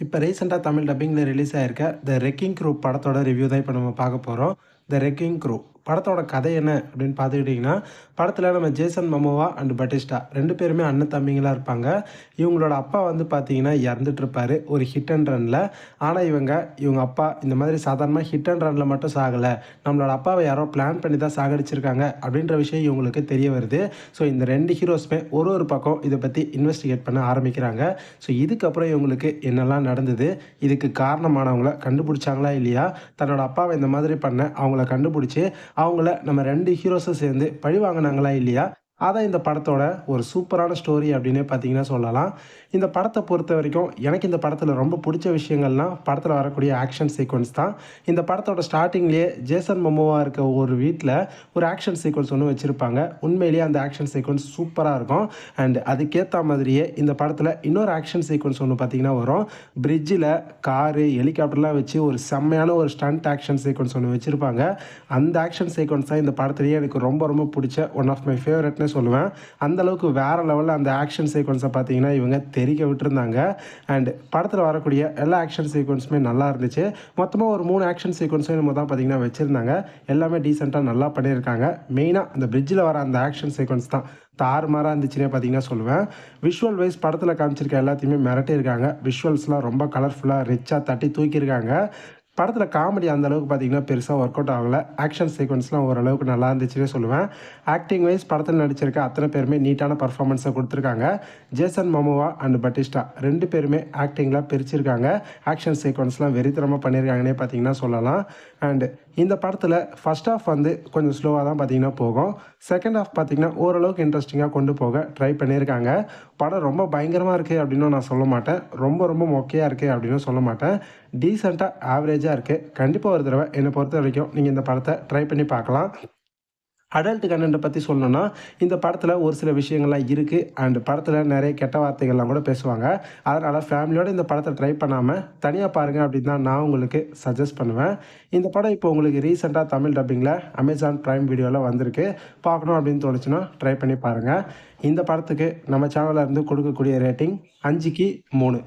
இப்போ ரீசெண்டா தமிழ் டப்பிங்ல ரிலீஸ் ஆயிருக்க த ரெக்கிங் க்ரூ படத்தோட ரிவ்யூ தான் இப்போ நம்ம பார்க்க போறோம். த ரெக்கிங் க்ரூ படத்தோட கதை என்ன அப்படின்னு பார்த்துக்கிட்டிங்கன்னா, படத்துல நம்ம ஜேசன் மமோவா அண்ட் பட்டிஸ்டா 2 பேருமே அண்ணன் தம்பிங்களா இருப்பாங்க. இவங்களோட அப்பா வந்து பார்த்தீங்கன்னா இறந்துட்டுருப்பாரு ஒரு ஹிட் அண்ட் ரன்ல. ஆனா இவங்க அப்பா இந்த மாதிரி சாதாரணமா ஹிட் அண்ட் ரன்ல மட்டும் சாகல. நம்மளோட அப்பாவ யாரோ பிளான் பண்ணி தான் சாகடிச்சிருக்காங்க அப்படின்ற விஷயம் இவங்களுக்கு தெரிய வருது. ஸோ இந்த 2 ஹீரோஸுமே ஒரு பக்கம் இத பத்தி இன்வெஸ்டிகேட் பண்ண ஆரம்பிக்கிறாங்க. ஸோ இதுக்கப்புறம் இவங்களுக்கு என்னெல்லாம் நடந்தது? இதுக்கு காரணமானவங்கள கண்டுபிடிச்சாங்களா இல்லையா? தன்னோட அப்பாவ இந்த மாதிரி பண்ண அவங்கள கண்டுபிடிச்சு, அவங்கள நம்ம 2 ஹீரோஸும் சேர்ந்து பழி வாங்குனாங்களா இல்லையா? அதான் இந்த படத்தோட ஒரு சூப்பரான ஸ்டோரி அப்படின்னே பார்த்தீங்கன்னா சொல்லலாம். இந்த படத்த பொறுத்தவரைக்கும் எனக்கு இந்த படத்தில ரொம்ப புடிச்ச விஷயங்கள்னா, படத்தில வரக்கூடிய ஆக்ஷன் சீக்வென்ஸ் தான். இந்த படத்தோட ஸ்டார்ட்டிங்லேயே ஜேசன் மோமோவா இருக்க ஒரு வீட்ல ஒரு ஆக்ஷன் சீக்வென்ஸ் ஒண்ணு வச்சிருப்பாங்க. உண்மையிலேயே அந்த ஆக்ஷன் சீக்வென்ஸ் சூப்பரா இருக்கும். அண்ட் அதுக்கேத்த மாதிரியே இந்த படத்தில இன்னொரு ஆக்ஷன் சீக்வென்ஸ் ஒண்ணு பார்த்தீங்கன்னா வரும். பிரிட்ஜில காரு, ஹெலிகாப்டர்லாம் வச்சு ஒரு செம்மையான ஒரு ஸ்டண்ட் ஆக்ஷன் சீக்வென்ஸ் ஒண்ணு வச்சிருப்பாங்க. அந்த ஆக்ஷன் சீக்வென்ஸ் தான் இந்த படத்திலேயே எனக்கு ரொம்ப புடிச்ச ஒன் ஆஃப் மை ஃபேவரைட்னே சொல்லுவேன். அந்த அளவுக்கு வேற லெவல்ல அந்த ஆக்ஷன் சீக்வென்ஸ பார்த்தீங்கன்னா, இவங்க தெறிக்க விட்டுருந்தாங்க. அண்ட் படத்தில வரக்கூடிய எல்லா ஆக்ஷன் சீக்வென்ஸுமே நல்லா இருந்துச்சு. மொத்தமா ஒரு 3 ஆக்ஷன் சீக்வென்ஸும் என்னமோ தான் பார்த்தீங்கன்னா வச்சிருந்தாங்க. எல்லாமே டீசென்ட்டா நல்லா பண்ணியிருக்காங்க. மெயினா அந்த பிரிட்ஜில வர அந்த ஆக்ஷன் சீக்வென்ஸ் தான் தாறுமாறா இருந்துச்சுன்னே பார்த்தீங்கன்னா சொல்லுவேன். விஷுவல் வைஸ் படத்தில காமிச்சிருக்க எல்லாத்தையுமே மிரட்டியிருக்காங்க. விஷுவல்ஸ்லாம் ரொம்ப கலர்ஃபுல்லா, ரிச்சா தட்டி தூக்கியிருக்காங்க. படத்தில காமெடி அந்த அளவுக்கு பார்த்தீங்கன்னா, பெருசா ஒர்க் அவுட் ஆகல. ஆக்ஷன் சீக்வென்ஸ்லாம் ஓரளவுக்கு நல்லா இருந்துச்சுன்னே சொல்லுவேன். ஆக்டிங் வைஸ் படத்தில நடிச்சிருக்க அத்தனை பேருமே நீட்டான பெர்ஃபார்மன்ஸ குடுத்துருக்காங்க. ஜேசன் மோமோவா அண்ட் பட்டிஸ்டா 2 பேருமே ஆக்டிங்ல பிரிச்சிருக்காங்க. ஆக்ஷன் சீக்வென்ஸ்லாம் வெறித்தனமா பண்ணியிருக்காங்கன்னே பார்த்தீங்கன்னா சொல்லலாம். அண்ட் இந்த படத்தில ஃபர்ஸ்ட் ஹாஃப் வந்து கொஞ்சம் ஸ்லோவா தான் பார்த்தீங்கன்னா போகும். செகண்ட் ஹாஃப் பார்த்தீங்கன்னா, ஓரளவுக்கு இன்ட்ரஸ்டிங்கா கொண்டு போக ட்ரை பண்ணியிருக்காங்க. படம் ரொம்ப பயங்கரமா இருக்கு அப்படின்னும் நான் சொல்ல மாட்டேன். ரொம்ப மொக்கையா இருக்கு அப்படின்னும் சொல்ல மாட்டேன். டீசென்ட்டா ஆவரேஜா இருக்கு. கண்டிப்பா ஒரு தடவ என்ன பொறுத்தவரைக்கும் நீங்க இந்த படத்த ட்ரை பண்ணி பார்க்கலாம். அடல்ட் கன்டென்ட்ட பத்தி சொல்லணும்னா, இந்த படத்தில ஒரு சில விஷயங்கள்லாம் இருக்கு. அண்ட் படத்தில நெறைய கெட்ட வார்த்தைகள்லாம் கூட பேசுவாங்க. அதனால ஃபேமிலியோட இந்த படத்த ட்ரை பண்ணாம, தனியா பாருங்க அப்படின்னு தான் நான் உங்களுக்கு சஜெஸ்ட் பண்ணுவேன். இந்த படம் இப்போ உங்களுக்கு ரீசென்ட்டா தமிழ் டப்பிங்ல Amazon Prime Videoல வந்திருக்கு. பார்க்கணும் அப்படின்னு தோணுச்சுன்னா ட்ரை பண்ணி பாருங்க. இந்த படத்துக்கு நம்ம சேனல்ல இருந்து கொடுக்கக்கூடிய ரேட்டிங் 5க்கு 3.